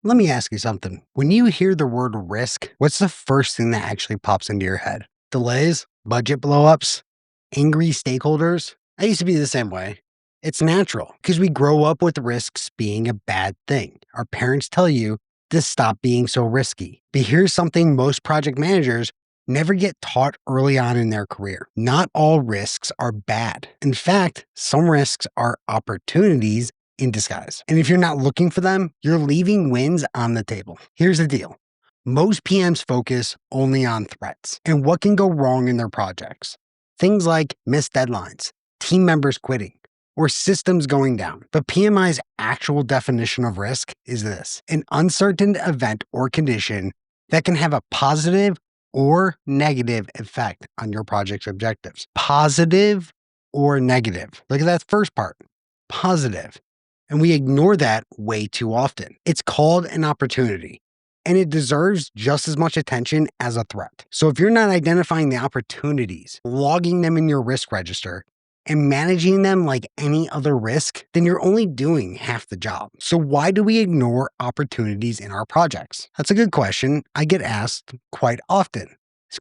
Let me ask you something. When you hear the word risk, what's the first thing that actually pops into your head? Delays? Budget blowups? Angry stakeholders? I used to be the same way. It's natural because we grow up with risks being a bad thing. Our parents tell you to stop being so risky. But here's something most project managers never get taught early on in their career. Not all risks are bad. In fact, some risks are opportunities in disguise. And if you're not looking for them, you're leaving wins on the table. Here's the deal. Most PMs focus only on threats and what can go wrong in their projects. Things like missed deadlines, team members quitting, or systems going down. But PMI's actual definition of risk is this: an uncertain event or condition that can have a positive or negative effect on your project's objectives. Positive or negative. Look at that first part. Positive. And we ignore that way too often. It's called an opportunity, and it deserves just as much attention as a threat. So if you're not identifying the opportunities, logging them in your risk register, and managing them like any other risk, then you're only doing half the job. So why do we ignore opportunities in our projects? That's a good question I get asked quite often,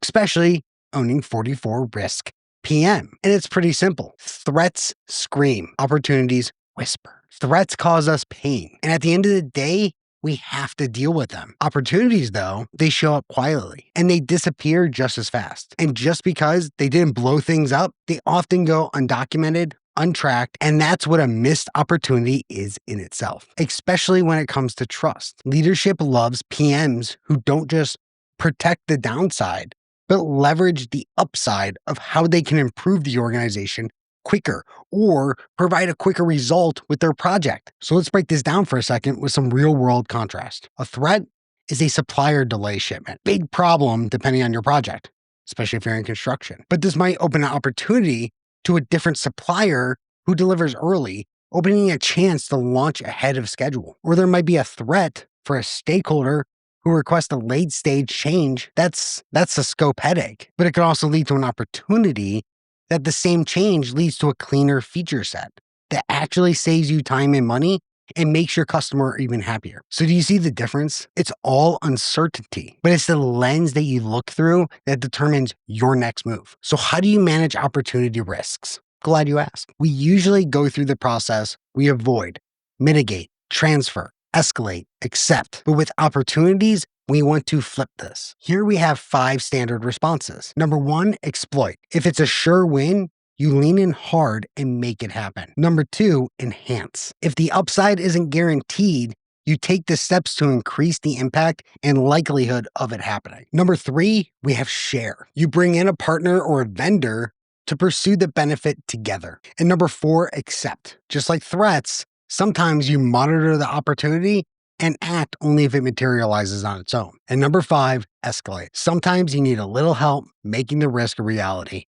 especially owning 44 risk PM. And it's pretty simple. Threats scream, opportunities whisper. Threats cause us pain. And at the end of the day, we have to deal with them. Opportunities, though, they show up quietly and they disappear just as fast. And just because they didn't blow things up, they often go undocumented, untracked, and that's what a missed opportunity is in itself, especially when it comes to trust. Leadership loves PMs who don't just protect the downside, but leverage the upside of how they can improve the organization quicker or provide a quicker result with their project. So let's break this down for a second with some real world contrast. A threat is a supplier delay shipment. Big problem depending on your project, especially if you're in construction. But this might open an opportunity to a different supplier who delivers early, opening a chance to launch ahead of schedule. Or there might be a threat for a stakeholder who requests a late stage change. That's a scope headache. But it could also lead to an opportunity that the same change leads to a cleaner feature set that actually saves you time and money and makes your customer even happier. So do you see the difference? It's all uncertainty, but it's the lens that you look through that determines your next move. So how do you manage opportunity risks? Glad you asked. We usually go through the process. We avoid, mitigate, transfer, escalate, accept. But with opportunities, we want to flip this. Here we have 5 standard responses. Number 1, exploit. If it's a sure win, you lean in hard and make it happen. Number 2, enhance. If the upside isn't guaranteed, you take the steps to increase the impact and likelihood of it happening. Number 3, we have share. You bring in a partner or a vendor to pursue the benefit together. And number 4, accept. Just like threats, sometimes you monitor the opportunity and act only if it materializes on its own. And number 5, escalate. Sometimes you need a little help making the risk a reality,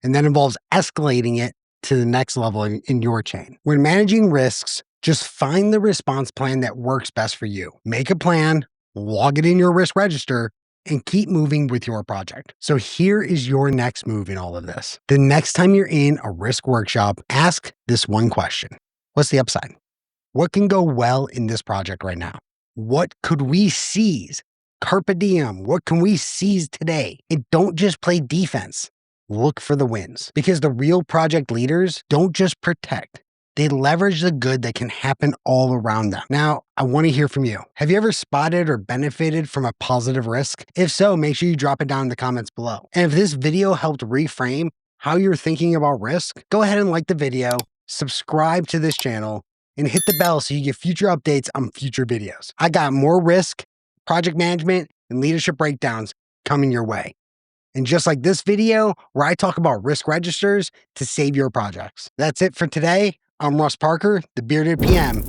and that involves escalating it to the next level in your chain. When managing risks, just find the response plan that works best for you. Make a plan, log it in your risk register, and keep moving with your project. So here is your next move in all of this. The next time you're in a risk workshop, ask this one question. What's the upside? What can go well in this project right now? What could we seize? Carpe diem. What can we seize today? And don't just play defense. Look for the wins. Because the real project leaders don't just protect. They leverage the good that can happen all around them. Now, I want to hear from you. Have you ever spotted or benefited from a positive risk? If so, make sure you drop it down in the comments below. And if this video helped reframe how you're thinking about risk, go ahead and like the video, subscribe to this channel, and hit the bell so you get future updates on future videos. I got more risk, project management, and leadership breakdowns coming your way. And just like this video, where I talk about risk registers to save your projects. That's it for today. I'm Russ Parker, the Bearded PM.